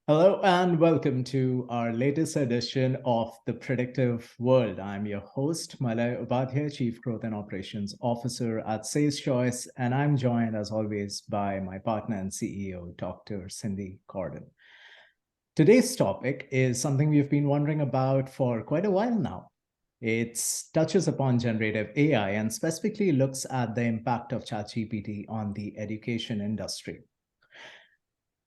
Hello and welcome to our latest edition of The Predictive World. I'm your host, Maja Upadhyay, Chief Growth and Operations Officer at SalesChoice, and I'm joined as always by my partner and CEO, Dr. Cindy Gordon. Today's topic is something we've been wondering about for quite a while now. It touches upon generative AI and specifically looks at the impact of ChatGPT on the education industry.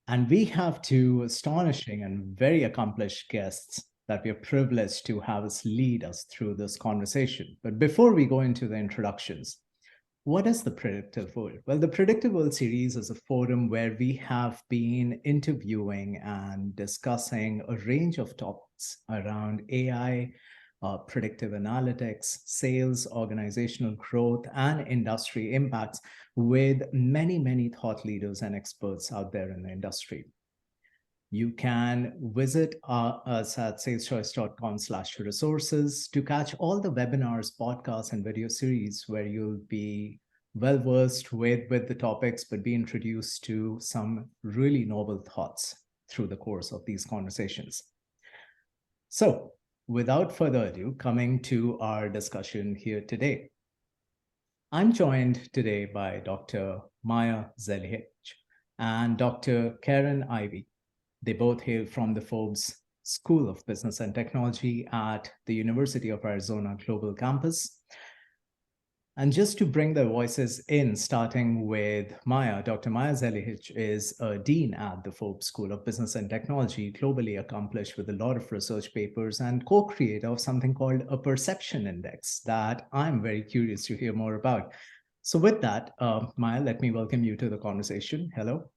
And we have two astonishing and very accomplished guests that we are privileged to have us lead us through this conversation. But before we go into the introductions, what is the Predictive World? Well, the Predictive World series is a forum where we have been interviewing and discussing a range of topics around AI, predictive analytics, sales, organizational growth, and industry impacts with many, many thought leaders and experts out there in the industry. You can visit us at saleschoice.com/resources to catch all the webinars, podcasts, and video series where you'll be well versed with the topics, but be introduced to some really novel thoughts through the course of these conversations. So, without further ado, coming to our discussion here today. I'm joined today by Dr. Maja Zelihic and Dr. Karen Ivey. They both hail from the Forbes School of Business and Technology at the University of Arizona Global Campus. And just to bring their voices in, starting with Maja, Dr. Maja Zelihic is a dean at the Forbes School of Business and Technology, globally accomplished with a lot of research papers and co-creator of something called a perception index that I'm very curious to hear more about. So with that, Maja, let me welcome you to the conversation. Hello.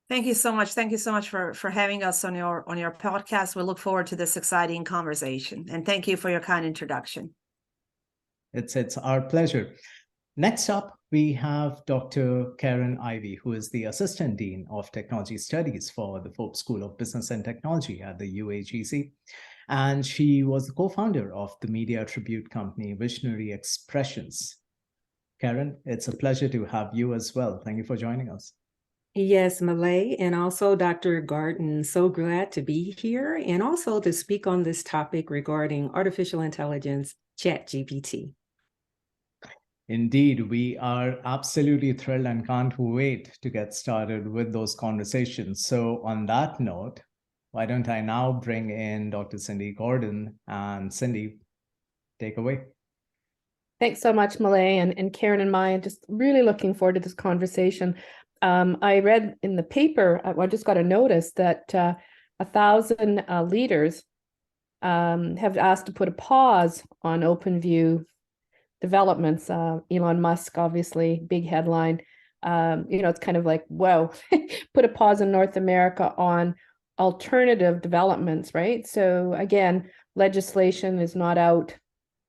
Thank you so much. Thank you so much for having us on your podcast. We look forward to this exciting conversation. And thank you for your kind introduction. It's our pleasure. Next up, we have Dr. Karen Ivey, who is the Assistant Dean of Technology Studies for the Forbes School of Business and Technology at the UAGC. And she was the co-founder of the media tribute company, Visionary Expressions. Karen, it's a pleasure to have you as well. Thank you for joining us. Yes, Malay, and also Dr. Gordon, so glad to be here and also to speak on this topic regarding artificial intelligence, ChatGPT. Indeed, we are absolutely thrilled and can't wait to get started with those conversations. So on that note, why don't I now bring in Dr. Cindy Gordon, and Cindy, take away. Thanks so much, Malay and Karen and Maja. Just really looking forward to this conversation. I read in the paper, I just got a notice that 1,000 leaders have asked to put a pause on OpenView developments. Elon Musk, obviously, big headline. It's kind of like, whoa, put a pause in North America on alternative developments, right? So again, legislation is not out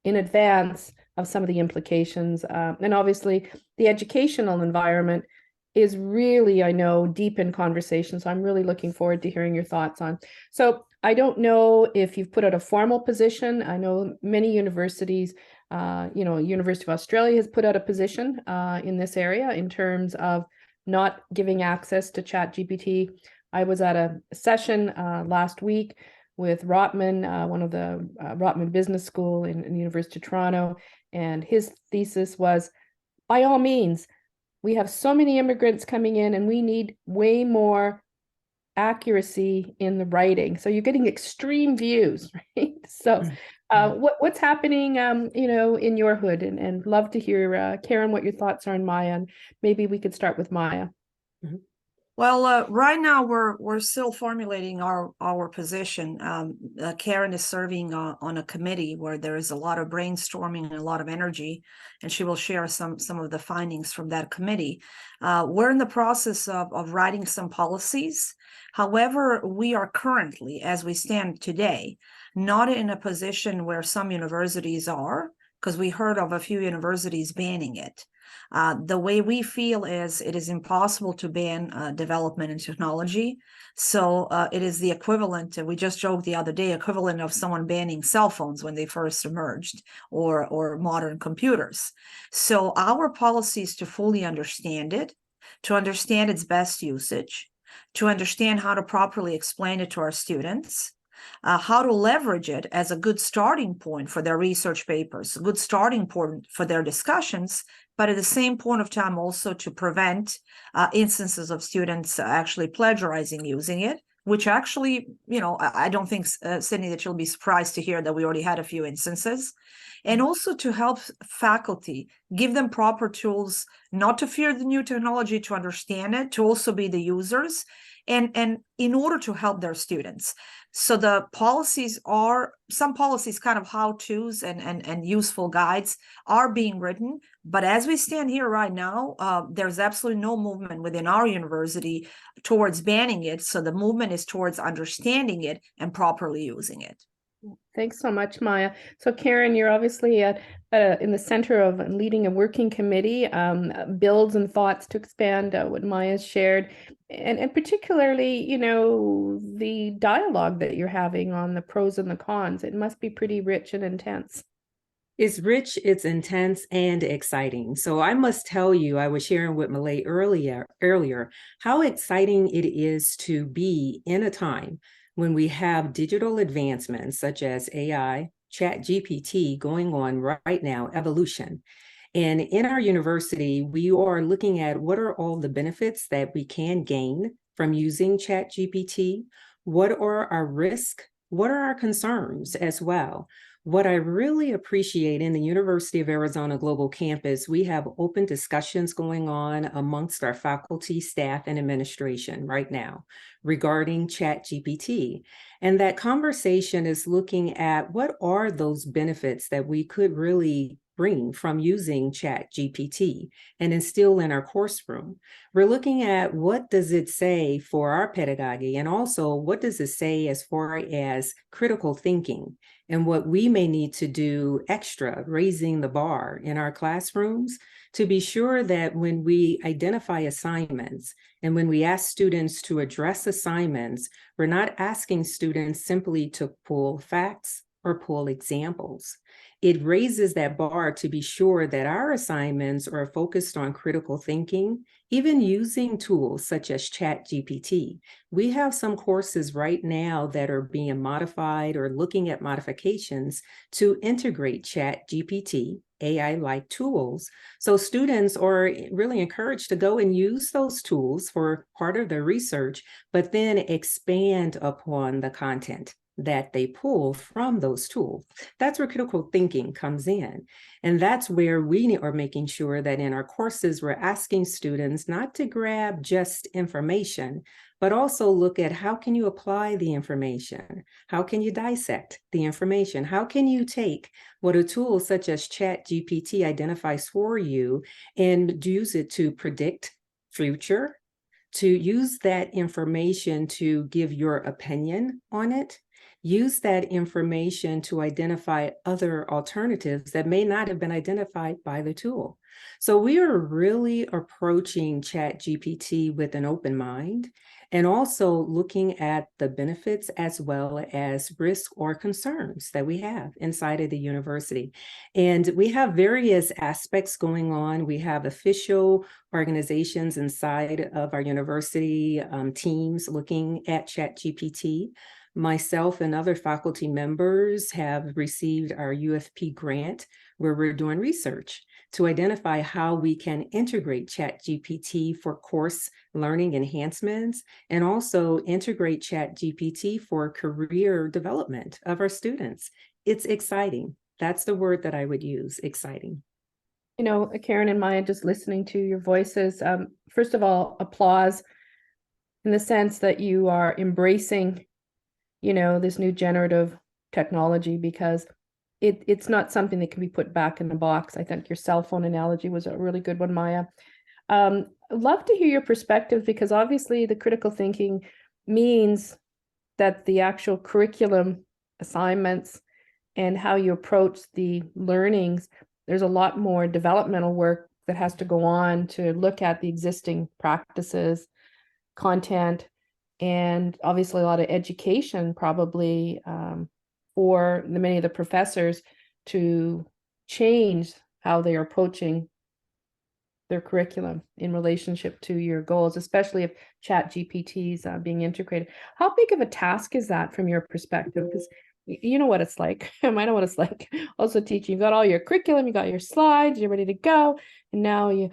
in advance of some of the implications. And obviously, the educational environment is really, I know, deep in conversation. So I'm really looking forward to hearing your thoughts on. So I don't know if you've put out a formal position. I know many universities, University of Australia has put out a position in this area in terms of not giving access to ChatGPT. I was at a session last week with Rotman, one of the Rotman Business School in the University of Toronto, and his thesis was, by all means, we have so many immigrants coming in and we need way more accuracy in the writing. So you're getting extreme views, right? So what's happening, in your hood, and love to hear, Karen, what your thoughts are on Maja, and maybe we could start with Maja. Mm-hmm. Well, right now we're still formulating our position. Karen is serving on a committee where there is a lot of brainstorming and a lot of energy, and she will share some of the findings from that committee. We're in the process of writing some policies. However, we are currently, as we stand today, not in a position where some universities are, because we heard of a few universities banning it. The way we feel is it is impossible to ban development in technology. So it is the equivalent, we just joked the other day, equivalent of someone banning cell phones when they first emerged, or modern computers. So our policy is to fully understand it, to understand its best usage, to understand how to properly explain it to our students, how to leverage it as a good starting point for their research papers, a good starting point for their discussions, but at the same point of time also to prevent instances of students actually plagiarizing using it, which actually, I don't think, Sydney, that you'll be surprised to hear that we already had a few instances. And also to help faculty, give them proper tools, not to fear the new technology, to understand it, to also be the users, and in order to help their students. So the policies are, some policies, kind of how-tos and useful guides are being written. But as we stand here right now, there's absolutely no movement within our university towards banning it. So the movement is towards understanding it and properly using it. Thanks so much, Maja. So Karen, you're obviously in the center of leading a working committee, builds and thoughts to expand what Maja's shared, and particularly, the dialogue that you're having on the pros and the cons. It must be pretty rich and intense. It's rich, it's intense, and exciting. So I must tell you, I was sharing with Malay earlier how exciting it is to be in a time when we have digital advancements such as AI, ChatGPT going on right now, evolution. And in our university, we are looking at what are all the benefits that we can gain from using ChatGPT, what are our risks, what are our concerns as well. What I really appreciate in the University of Arizona Global Campus, we have open discussions going on amongst our faculty, staff, and administration right now regarding ChatGPT. And that conversation is looking at what are those benefits that we could really bring from using ChatGPT and instill in our course room. We're looking at what does it say for our pedagogy, and also what does it say as far as critical thinking and what we may need to do extra, raising the bar in our classrooms to be sure that when we identify assignments and when we ask students to address assignments, we're not asking students simply to pull facts or pull examples. It raises that bar to be sure that our assignments are focused on critical thinking, even using tools such as ChatGPT. We have some courses right now that are being modified or looking at modifications to integrate ChatGPT, AI-like tools. So students are really encouraged to go and use those tools for part of their research, but then expand upon the content that they pull from those tools. That's where critical thinking comes in. And that's where we are making sure that in our courses, we're asking students not to grab just information, but also look at how can you apply the information? How can you dissect the information? How can you take what a tool such as ChatGPT identifies for you and use it to predict future, to use that information to give your opinion on it, use that information to identify other alternatives that may not have been identified by the tool. So we are really approaching ChatGPT with an open mind and also looking at the benefits as well as risks or concerns that we have inside of the university. And we have various aspects going on. We have official organizations inside of our university, teams looking at ChatGPT. Myself and other faculty members have received our UFP grant where we're doing research to identify how we can integrate ChatGPT for course learning enhancements and also integrate ChatGPT for career development of our students. It's exciting. That's the word that I would use, exciting. Karen and Maja, just listening to your voices, first of all, applause in the sense that you are embracing this new generative technology, because it's not something that can be put back in the box. I think your cell phone analogy was a really good one, Maja. I'd love to hear your perspective, because obviously the critical thinking means that the actual curriculum assignments and how you approach the learnings, there's a lot more developmental work that has to go on to look at the existing practices, content, and obviously a lot of education probably for many of the professors to change how they're approaching their curriculum in relationship to your goals, especially if ChatGPT is being integrated. How big of a task is that from your perspective? Because you know what it's like. I know what it's like. Also teaching, you've got all your curriculum, you got your slides, you're ready to go, and now you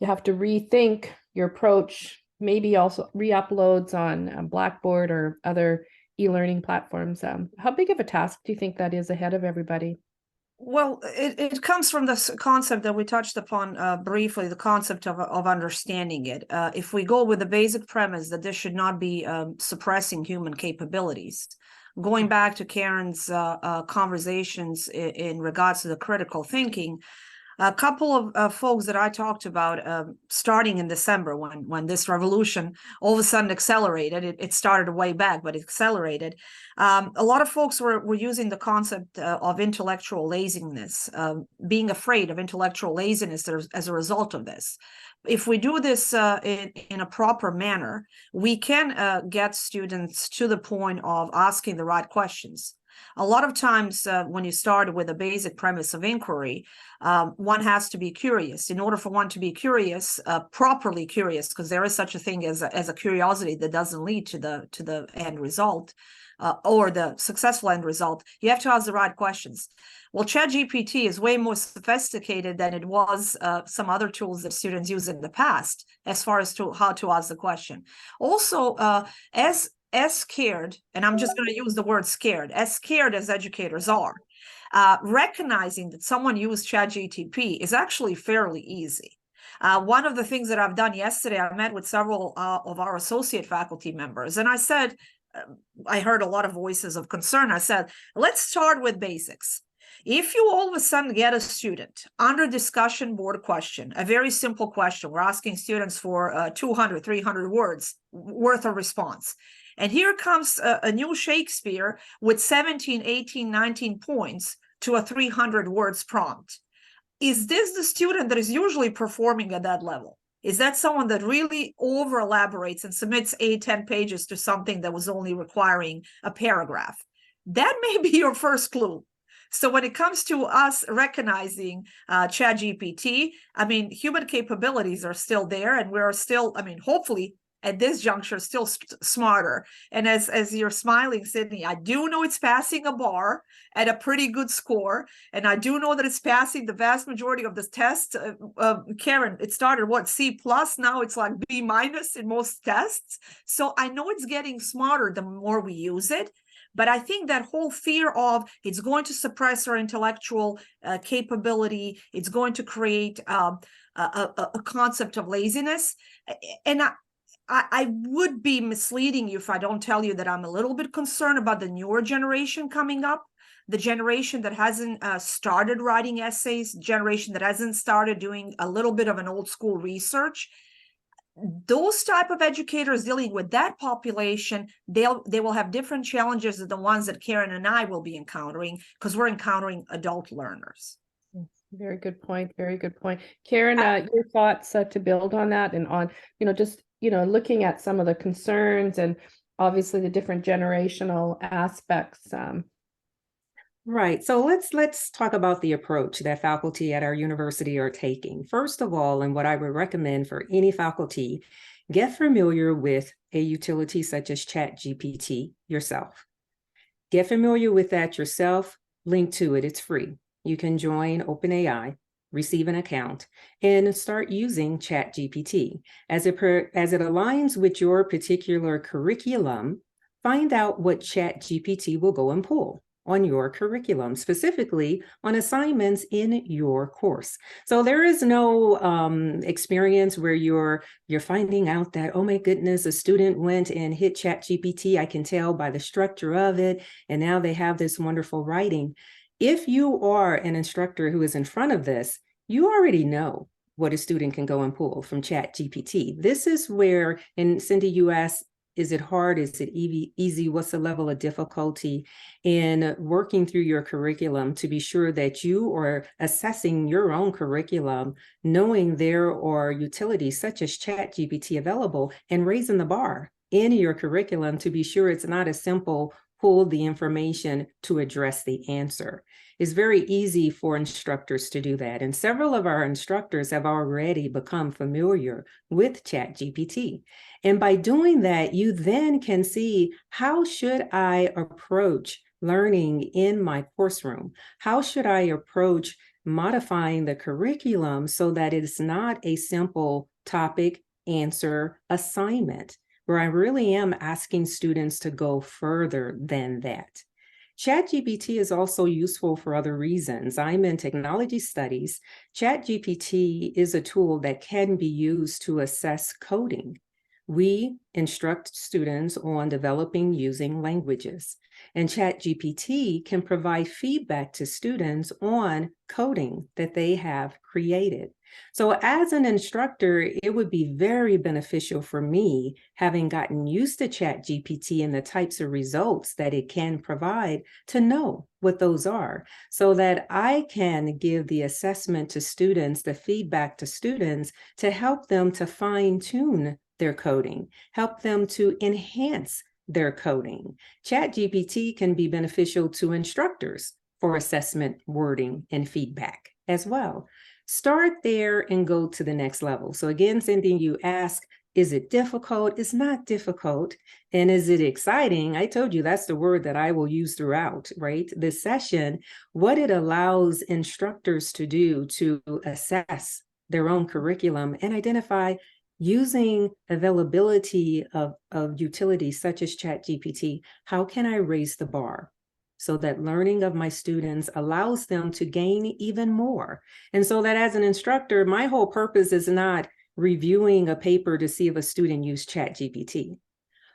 have to rethink your approach. Maybe also re-uploads on Blackboard or other e-learning platforms. How big of a task do you think that is ahead of everybody? Well, it comes from this concept that we touched upon briefly, the concept of understanding it. If we go with the basic premise that this should not be suppressing human capabilities, going back to Karen's conversations in regards to the critical thinking, a couple of folks that I talked about starting in December when this revolution all of a sudden accelerated. It started way back, but it accelerated. A lot of folks were using the concept of intellectual laziness, being afraid of intellectual laziness as a result of this. If we do this in a proper manner, we can get students to the point of asking the right questions. A lot of times when you start with a basic premise of inquiry, one has to be curious. In order for one to be curious, properly curious, because there is such a thing as a curiosity that doesn't lead to the end result or the successful end result, you have to ask the right questions. Well, ChatGPT is way more sophisticated than it was some other tools that students use in the past, as far as to how to ask the question. Also, as scared, and I'm just going to use the word scared as educators are, recognizing that someone used ChatGPT is actually fairly easy. One of the things that I've done yesterday, I met with several of our associate faculty members, and I said, I heard a lot of voices of concern. I said, let's start with basics. If you all of a sudden get a student under discussion board question, a very simple question, we're asking students for 200, 300 words worth of response. And here comes a new Shakespeare with 17, 18, 19 points to a 300 words prompt. Is this the student that is usually performing at that level? Is that someone that really over elaborates and submits 8, 10 pages to something that was only requiring a paragraph? That may be your first clue. So when it comes to us recognizing ChatGPT, I mean, human capabilities are still there, and we're still, I mean, hopefully at this juncture, still smarter. And as you're smiling, Sydney, I do know it's passing a bar at a pretty good score. And I do know that it's passing the vast majority of the tests. Karen, it started, what, C+? Now it's like B- in most tests. So I know it's getting smarter the more we use it. But I think that whole fear of it's going to suppress our intellectual capability, it's going to create a concept of laziness. And I would be misleading you if I don't tell you that I'm a little bit concerned about the newer generation coming up, the generation that hasn't started writing essays, generation that hasn't started doing a little bit of an old school research. Those type of educators dealing with that population, they will have different challenges than the ones that Karen and I will be encountering, because we're encountering adult learners. Very good point. Very good point. Karen, your thoughts to build on that and on, just, looking at some of the concerns and obviously the different generational aspects. Right. So let's talk about the approach that faculty at our university are taking. First of all, and what I would recommend for any faculty, get familiar with a utility such as ChatGPT yourself. Get familiar with that yourself, link to it, it's free. You can join OpenAI, receive an account, and start using ChatGPT. As it aligns with your particular curriculum, find out what ChatGPT will go and pull on your curriculum, specifically on assignments in your course. So there is no experience where you're finding out that, oh my goodness, a student went and hit ChatGPT. I can tell by the structure of it, and now they have this wonderful writing. If you are an instructor who is in front of this, you already know what a student can go and pull from ChatGPT. This is where, and Cindy, you asked, is it hard? Is it easy? What's the level of difficulty in working through your curriculum to be sure that you are assessing your own curriculum, knowing there are utilities such as ChatGPT available, and raising the bar in your curriculum to be sure it's not a simple pull the information to address the answer. It's very easy for instructors to do that. And several of our instructors have already become familiar with ChatGPT. And by doing that, you then can see, how should I approach learning in my course room? How should I approach modifying the curriculum so that it's not a simple topic answer assignment, where I really am asking students to go further than that? ChatGPT is also useful for other reasons. I'm in technology studies. ChatGPT is a tool that can be used to assess coding. We instruct students on developing using languages, and ChatGPT can provide feedback to students on coding that they have created. So as an instructor, it would be very beneficial for me, having gotten used to ChatGPT and the types of results that it can provide, to know what those are, so that I can give the assessment to students, the feedback to students, to help them to fine-tune their coding, help them to enhance their coding. ChatGPT can be beneficial to instructors for assessment, wording, and feedback as well. Start there and go to the next level. So again, Cindy, you ask, is it difficult? It's not difficult. And is it exciting? I told you that's the word that I will use throughout, right? This session, what it allows instructors to do to assess their own curriculum and identify, using availability of utilities such as ChatGPT, how can I raise the bar so that learning of my students allows them to gain even more? And so that as an instructor, my whole purpose is not reviewing a paper to see if a student used ChatGPT.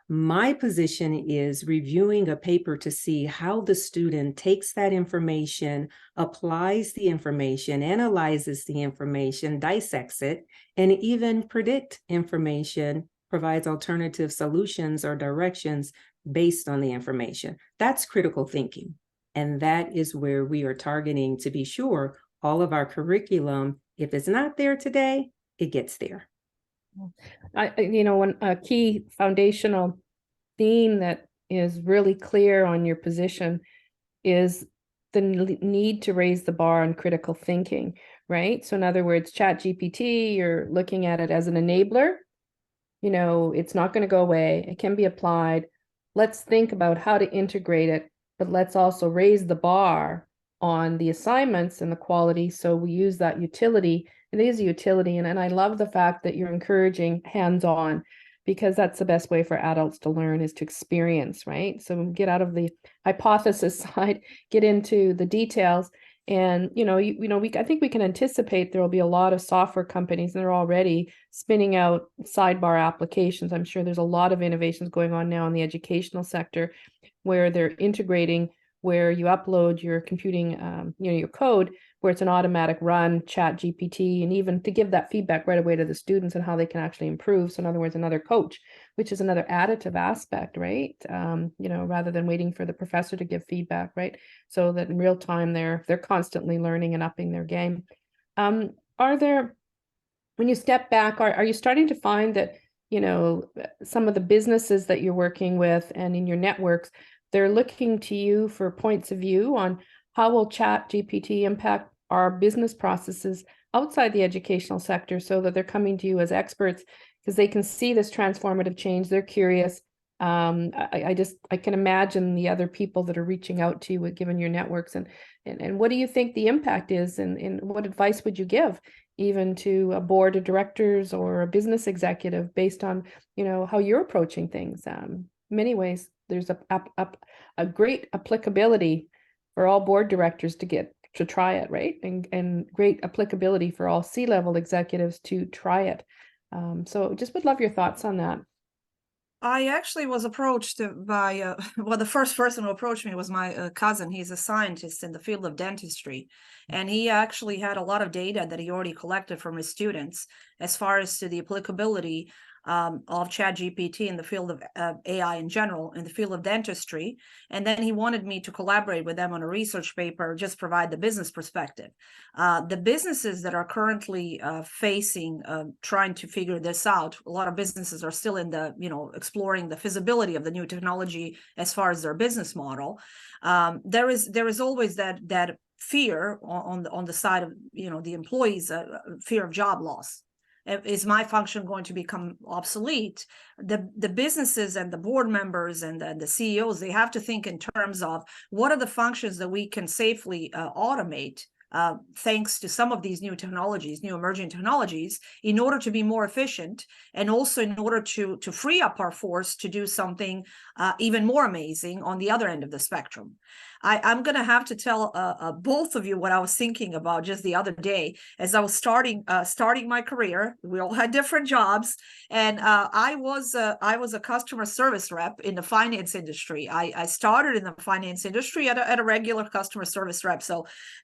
My position is reviewing a paper to see how the student takes that information, applies the information, analyzes the information, dissects it, and even predict information, provides alternative solutions or directions based on the information. That's critical thinking. And that is where we are targeting to be sure all of our curriculum, if it's not there today, it gets there. One a key foundational theme that is really clear on your position is the need to raise the bar on critical thinking, right? So in other words, ChatGPT, you're looking at it as an enabler. It's not going to go away. It can be applied. Let's think about how to integrate it, but let's also raise the bar on the assignments and the quality. So we use that utility. It is a utility. And I love the fact that you're encouraging hands-on, because that's the best way for adults to learn, is to experience, right? So get out of the hypothesis side, get into the details. And, I think we can anticipate there will be a lot of software companies, and they're already spinning out sidebar applications. I'm sure there's a lot of innovations going on now in the educational sector where they're integrating, where you upload your computing, your code, where it's an automatic run, ChatGPT, and even to give that feedback right away to the students and how they can actually improve. So in other words, another coach, which is another additive aspect, right? Rather than waiting for the professor to give feedback, right? So that in real time, they're constantly learning and upping their game. Are there, when you step back, are you starting to find that, some of the businesses that you're working with and in your networks, they're looking to you for points of view on how will ChatGPT impact our business processes outside the educational sector, so that they're coming to you as experts because they can see this transformative change. They're curious. I can imagine the other people that are reaching out to you, given your networks, and what do you think the impact is, and what advice would you give even to a board of directors or a business executive based on, how you're approaching things? Many ways, there's a great applicability for all board directors to get to try it, right? And great applicability for all C-level executives to try it. So just would love your thoughts on that. I actually was approached by, the first person who approached me was my cousin. He's a scientist in the field of dentistry. And he actually had a lot of data that he already collected from his students as far as to the applicability of ChatGPT in the field of AI in general, in the field of dentistry. And then he wanted me to collaborate with them on a research paper, just provide the business perspective. The businesses that are currently facing, trying to figure this out, a lot of businesses are still in the, exploring the feasibility of the new technology as far as their business model. There is always that fear on the side of, the employees, fear of job loss. Is my function going to become obsolete? The businesses and the board members and the CEOs, they have to think in terms of what are the functions that we can safely automate, thanks to some of these new technologies, new emerging technologies, in order to be more efficient, and also in order to free up our force to do something even more amazing on the other end of the spectrum. I'm going to have to tell both of you what I was thinking about just the other day as I was starting my career. We all had different jobs, and I was a customer service rep in the finance industry. I started in the finance industry at a regular customer service rep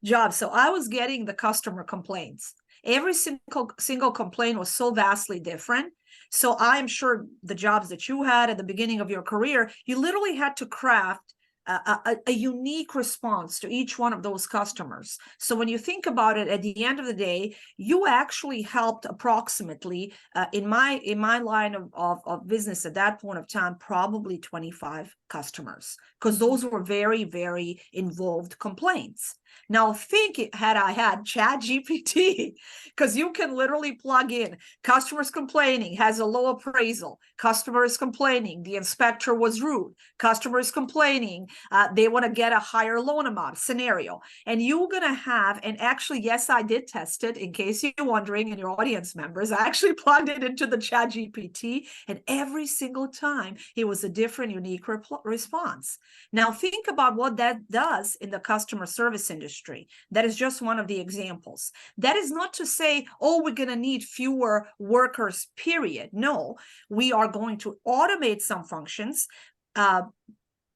job. So I was getting the customer complaints. Every single complaint was so vastly different. So I'm sure the jobs that you had at the beginning of your career, you literally had to craft a unique response to each one of those customers. So when you think about it, at the end of the day, you actually helped approximately, in my line of business at that point of time, probably 25 customers, because those were very, very involved complaints. Now think, had I had ChatGPT, because you can literally plug in customers complaining, has a low appraisal, customer is complaining, the inspector was rude, customer is complaining, they want to get a higher loan amount scenario. And you're going to have, and actually, yes, I did test it, in case you're wondering, and your audience members, I actually plugged it into the ChatGPT, and every single time it was a different, unique response. Now think about what that does in the customer service industry. That is just one of the examples. That is not to say, oh, we're going to need fewer workers, period. No, we are going to automate some functions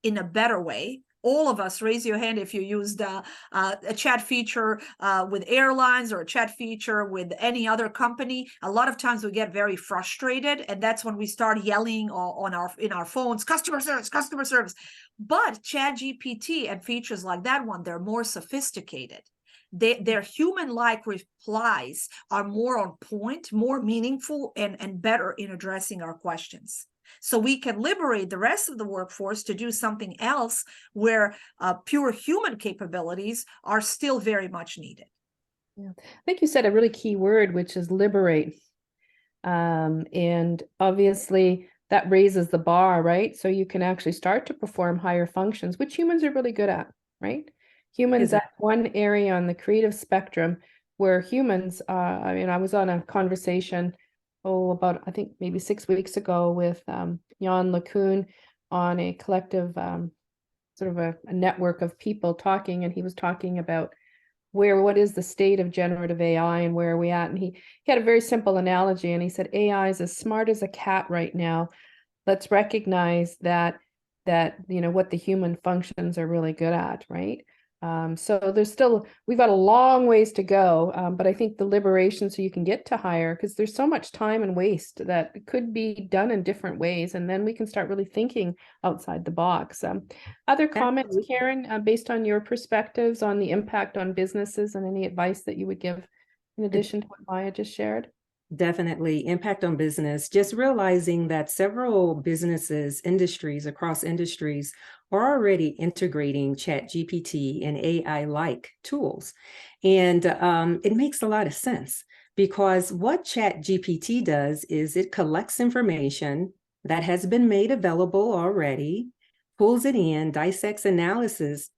in a better way. All of us, raise your hand if you used a chat feature with airlines or a chat feature with any other company. A lot of times we get very frustrated, and that's when we start yelling in our phones, customer service, customer service. But ChatGPT and features like that one, they're more sophisticated. Their human-like replies are more on point, more meaningful, and better in addressing our questions. So we can liberate the rest of the workforce to do something else where pure human capabilities are still very much needed. Yeah. I think you said a really key word, which is liberate. And obviously that raises the bar, right? So you can actually start to perform higher functions, which humans are really good at, right? Humans at one area on the creative spectrum where humans, I was on a conversation about, I think maybe 6 weeks ago with Jan LeCun on a collective sort of a network of people talking, and he was talking about what is the state of generative AI and where are we at? And he had a very simple analogy, and he said, AI is as smart as a cat right now. Let's recognize that what the human functions are really good at, right? So we've got a long ways to go, but I think the liberation so you can get to higher, because there's so much time and waste that could be done in different ways, and then we can start really thinking outside the box. Other comments, Karen, based on your perspectives on the impact on businesses, and any advice that you would give in addition to what Maja just shared? Definitely impact on business, just realizing that several businesses, across industries are already integrating ChatGPT and AI-like tools. And it makes a lot of sense, because what ChatGPT does is it collects information that has been made available already, pulls it in, dissects, analyzes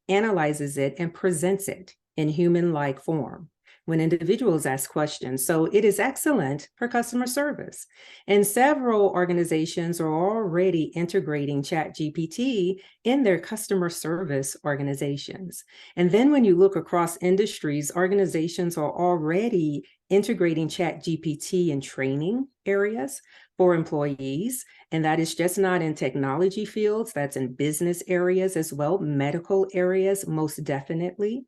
it, and presents it in human-like form when individuals ask questions. So it is excellent for customer service. And several organizations are already integrating ChatGPT in their customer service organizations. And then when you look across industries, organizations are already integrating ChatGPT in training areas for employees. And that is just not in technology fields, that's in business areas as well, medical areas, most definitely.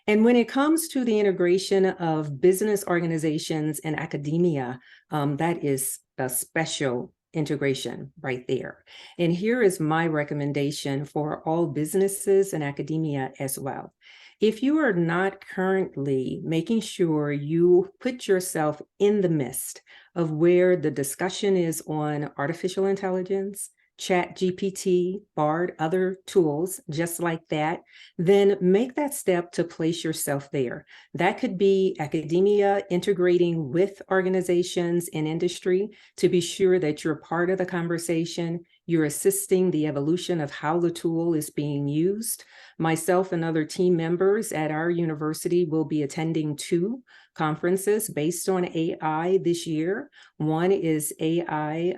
And when it comes to the integration of business organizations and academia, that is a special integration right there. And here is my recommendation for all businesses and academia as well. If you are not currently making sure you put yourself in the midst of where the discussion is on artificial intelligence, ChatGPT, Bard, other tools just like that, then make that step to place yourself there. That could be academia integrating with organizations and industry to be sure that you're part of the conversation, you're assisting the evolution of how the tool is being used. Myself and other team members at our university will be attending 2 conferences based on AI this year. One is AI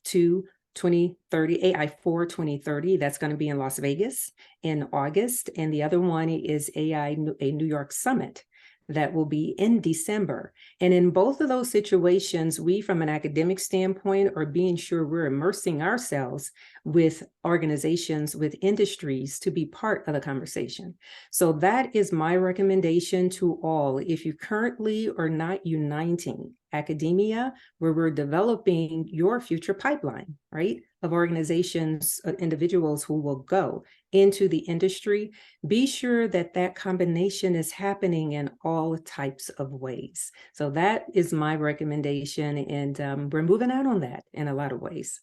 2030, AI for 2030. That's going to be in Las Vegas in August. And the other one is a New York Summit that will be in December. And in both of those situations, we, from an academic standpoint, are being sure we're immersing ourselves with organizations, with industries to be part of the conversation. So that is my recommendation to all. If you currently are not uniting academia, where we're developing your future pipeline, right, of organizations, individuals who will go into the industry, be sure that that combination is happening in all types of ways. So that is my recommendation, and we're moving out on that in a lot of ways.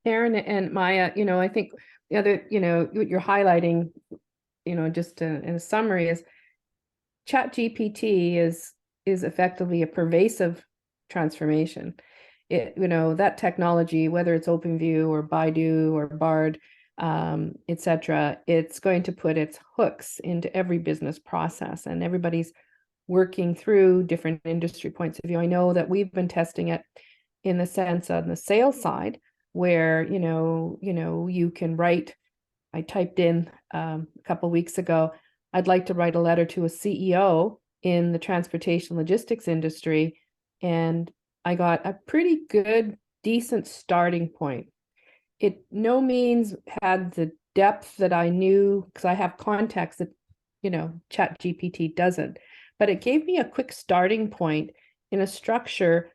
Karen and Maja, I think the other, what you're highlighting, just in a summary is ChatGPT is effectively a pervasive transformation. That technology, whether it's OpenView or Baidu or Bard, etc., it's going to put its hooks into every business process, and everybody's working through different industry points of view. I know that we've been testing it in the sense on the sales side, where you can write. I typed in a couple of weeks ago, I'd like to write a letter to a CEO in the transportation logistics industry, and I got a pretty good, decent starting point. It no means had the depth that I knew, because I have context that ChatGPT doesn't, but it gave me a quick starting point in a structure,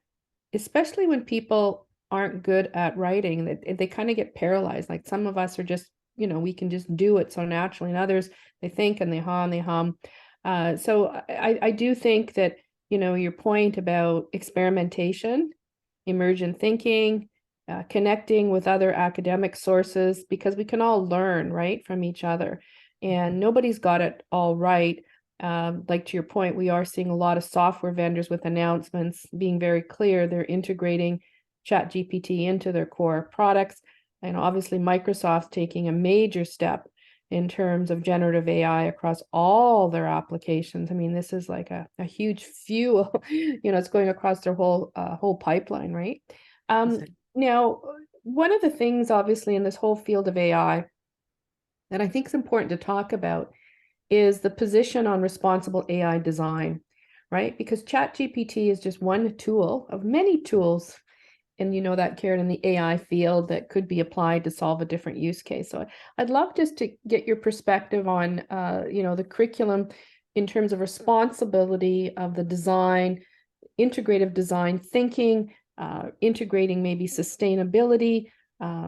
especially when people aren't good at writing. They kind of get paralyzed. Like some of us are just, we can just do it so naturally, and others, they think and they haw and they hum. So I do think that, your point about experimentation, emergent thinking, connecting with other academic sources, because we can all learn, right, from each other, and nobody's got it all right. Like to your point, we are seeing a lot of software vendors with announcements being very clear they're integrating ChatGPT into their core products. And obviously Microsoft's taking a major step in terms of generative AI across all their applications. I mean, this is like a huge fuel, it's going across their whole pipeline, right? Now, one of the things obviously in this whole field of AI that I think is important to talk about is the position on responsible AI design, right? Because ChatGPT is just one tool of many tools, and that, Karen, in the AI field that could be applied to solve a different use case. So I'd love just to get your perspective on, the curriculum in terms of responsibility of the design, integrative design thinking, integrating maybe sustainability,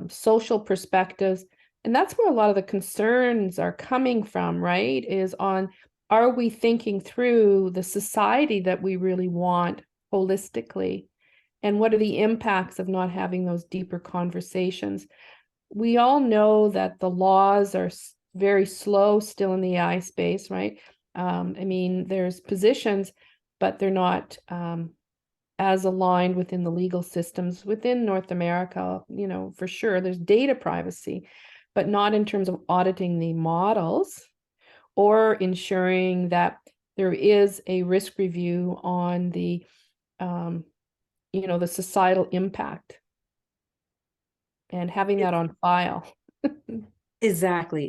social perspectives. And that's where a lot of the concerns are coming from, right? Is on, are we thinking through the society that we really want holistically? And what are the impacts of not having those deeper conversations? We all know that the laws are very slow still in the AI space, right? I mean, there's positions, but they're not as aligned within the legal systems within North America. For sure, there's data privacy, but not in terms of auditing the models or ensuring that there is a risk review on the the societal impact and having that on file. Exactly.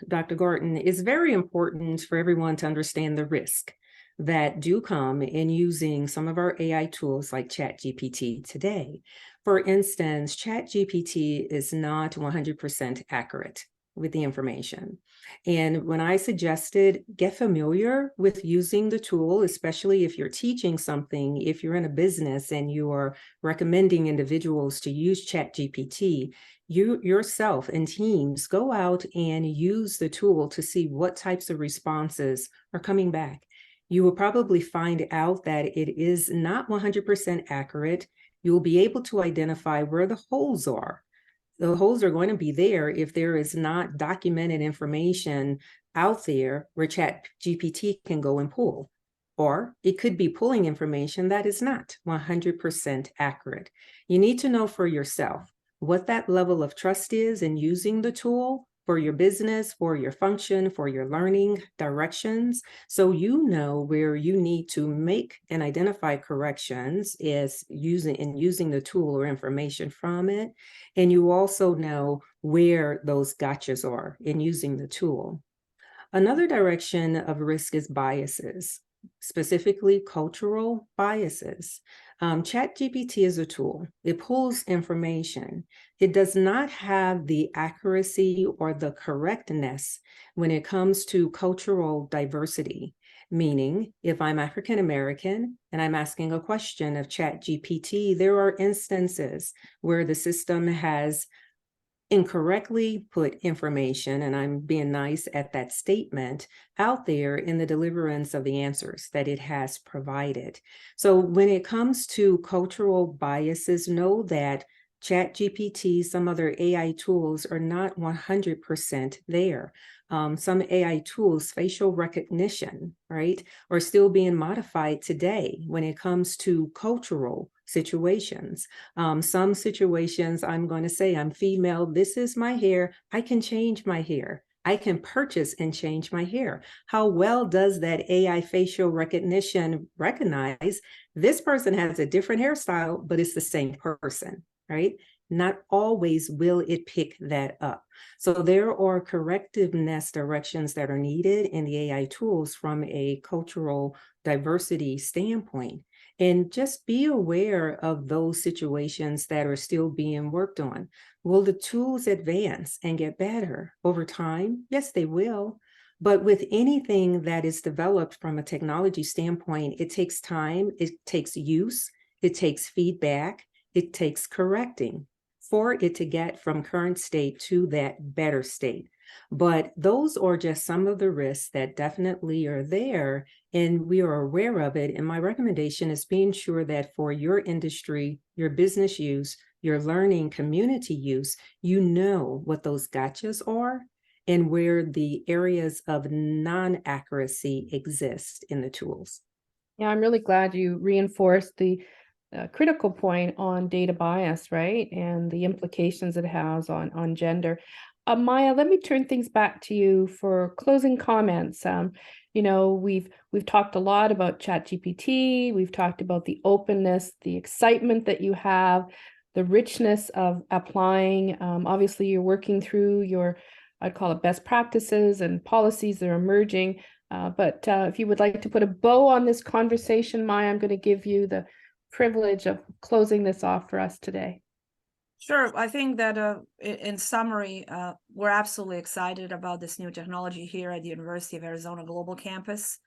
Dr. Gorton, it's very important for everyone to understand the risk that do come in using some of our AI tools like ChatGPT today. For instance, ChatGPT is not 100% accurate with the information. And when I suggested get familiar with using the tool, especially if you're teaching something, if you're in a business and you are recommending individuals to use ChatGPT, you yourself and teams go out and use the tool to see what types of responses are coming back. you will probably find out that it is not 100% accurate. You will be able to identify where the holes are. The holes are going to be there if there is not documented information out there where ChatGPT can go and pull. Or it could be pulling information that is not 100% accurate. You need to know for yourself what that level of trust is in using the tool for your business, for your function, for your learning directions, so you know where you need to make and identify corrections is using the tool or information from it. And you also know where those gotchas are in using the tool. Another direction of risk is biases, specifically cultural biases. ChatGPT is a tool. It pulls information. It does not have the accuracy or the correctness when it comes to cultural diversity. Meaning, if I'm African American and I'm asking a question of ChatGPT, there are instances where the system has incorrectly put information, and I'm being nice at that statement, out there in the deliverance of the answers that it has provided. So when it comes to cultural biases, know that ChatGPT, some other AI tools are not 100% there. Some AI tools, facial recognition, right, are still being modified today when it comes to cultural situations. Some situations, I'm going to say, I'm female, this is my hair, I can change my hair. I can purchase and change my hair. How well does that AI facial recognition recognize this person has a different hairstyle, but it's the same person, right? Not always will it pick that up. So there are correctiveness directions that are needed in the AI tools from a cultural diversity standpoint. And just be aware of those situations that are still being worked on. Will the tools advance and get better over time? Yes, they will. But with anything that is developed from a technology standpoint, it takes time, it takes use, it takes feedback, it takes correcting for it to get from current state to that better state. But those are just some of the risks that definitely are there, and we are aware of it. And my recommendation is being sure that for your industry, your business use, your learning community use, you know what those gotchas are and where the areas of non-accuracy exist in the tools. Yeah, I'm really glad you reinforced the critical point on data bias, right? And the implications it has on gender. Maja, let me turn things back to you for closing comments. You know, we've talked a lot about ChatGPT. We've talked about the openness, the excitement that you have, the richness of applying. Obviously, you're working through your, I'd call it best practices and policies that are emerging. But if you would like to put a bow on this conversation, Maja, I'm going to give you the privilege of closing this off for us today. Sure. I think that in summary, we're absolutely excited about this new technology here at the University of Arizona Global Campus.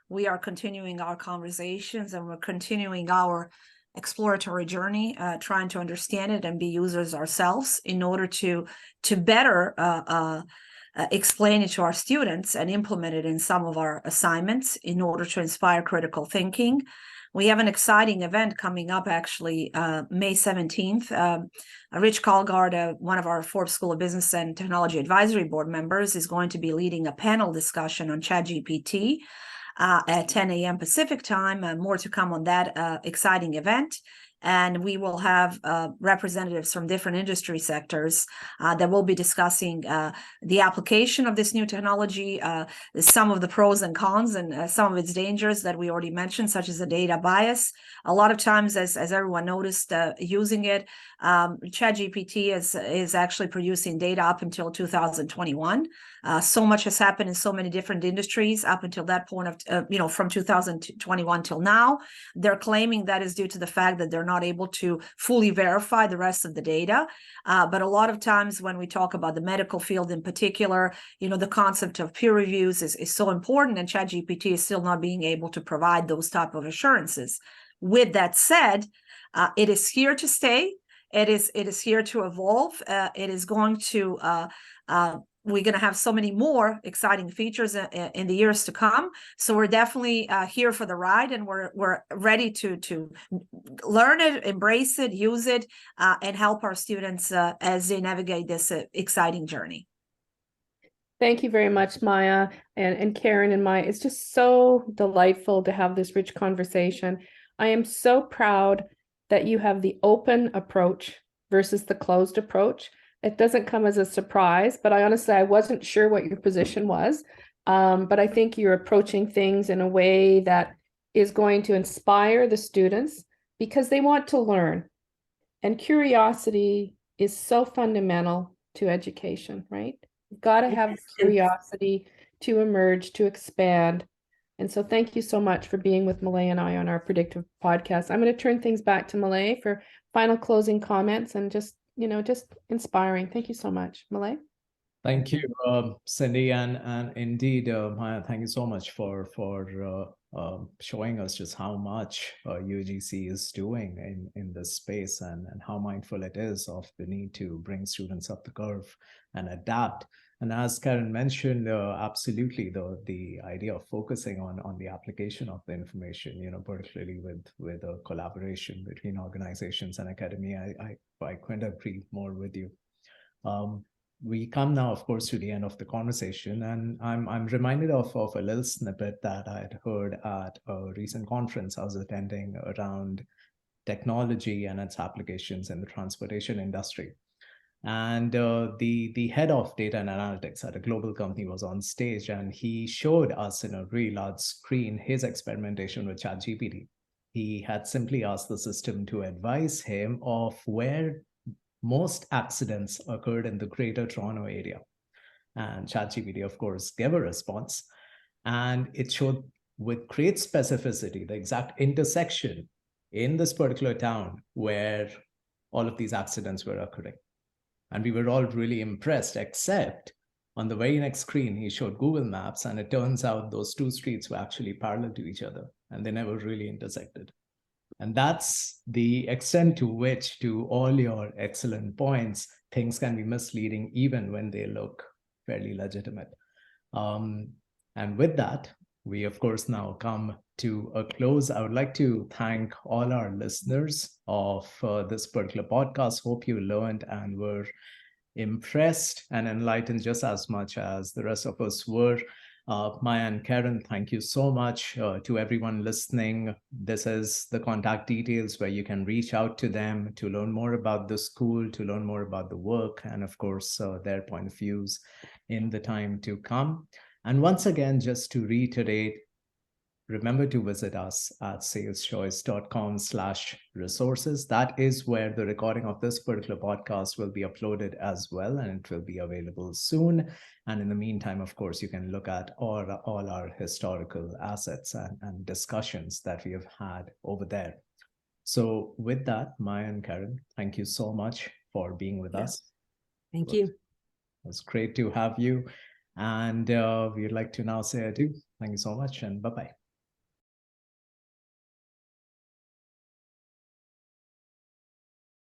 We are continuing our conversations and we're continuing our exploratory journey, trying to understand it and be users ourselves in order to better explain it to our students and implement it in some of our assignments in order to inspire critical thinking. We have an exciting event coming up, actually, May 17th. Rich Colgard, one of our Forbes School of Business and Technology Advisory Board members, is going to be leading a panel discussion on ChatGPT at 10 a.m. Pacific time. More to come on that exciting event. And we will have representatives from different industry sectors that will be discussing the application of this new technology, some of the pros and cons, and some of its dangers that we already mentioned, such as the data bias. A lot of times, as everyone noticed using it, ChatGPT is actually producing data up until 2021. So much has happened in so many different industries up until that point of, from 2021 till now. They're claiming that is due to the fact that they're not able to fully verify the rest of the data. But a lot of times when we talk about the medical field in particular, the concept of peer reviews is so important, and ChatGPT is still not being able to provide those type of assurances. With that said, it is here to stay. It is here to evolve. It is going to we're going to have so many more exciting features in the years to come. So we're definitely here for the ride, and we're ready to learn it, embrace it, use it, and help our students as they navigate this exciting journey. Thank you very much, Maja and Karen and Maja. It's just so delightful to have this rich conversation. I am so proud that you have the open approach versus the closed approach. It doesn't come as a surprise, but I wasn't sure what your position was. But I think you're approaching things in a way that is going to inspire the students because they want to learn. And curiosity is so fundamental to education, right? You've got to have curiosity to emerge, to expand. And so thank you so much for being with Malay and I on our Predictive podcast. I'm going to turn things back to Malay for final closing comments and just inspiring. Thank you so much, Malay. Thank you, Cindy, and indeed, Maja, thank you so much for showing us just how much UGC is doing in this space, and how mindful it is of the need to bring students up the curve and adapt. And as Karen mentioned, absolutely, the idea of focusing on the application of the information, particularly with a collaboration between organizations and academia, I couldn't agree more with you. We come now, of course, to the end of the conversation, and I'm reminded of a little snippet that I had heard at a recent conference I was attending around technology and its applications in the transportation industry. And the head of data and analytics at a global company was on stage, and he showed us in a really large screen his experimentation with ChatGPT. He had simply asked the system to advise him of where most accidents occurred in the Greater Toronto area. And ChatGPT, of course, gave a response, and it showed with great specificity the exact intersection in this particular town where all of these accidents were occurring. And we were all really impressed, except on the very next screen, he showed Google Maps, and it turns out those two streets were actually parallel to each other, and they never really intersected. And that's the extent to which, to all your excellent points, things can be misleading even when they look fairly legitimate. And with that, we, of course, now come to a close. I would like to thank all our listeners of this particular podcast. Hope you learned and were impressed and enlightened just as much as the rest of us were. Maja and Karen, thank you so much. To everyone listening, this is the contact details where you can reach out to them to learn more about the school, to learn more about the work, and of course, their point of views in the time to come. And once again, just to reiterate, remember to visit us at saleschoice.com/resources. That is where the recording of this particular podcast will be uploaded as well, and it will be available soon. And in the meantime, of course, you can look at all our historical assets and discussions that we have had over there. So with that, Maja and Karen, thank you so much for being with us. Thank you. It was great to have you. And we'd like to now say adieu. Thank you so much, and bye-bye.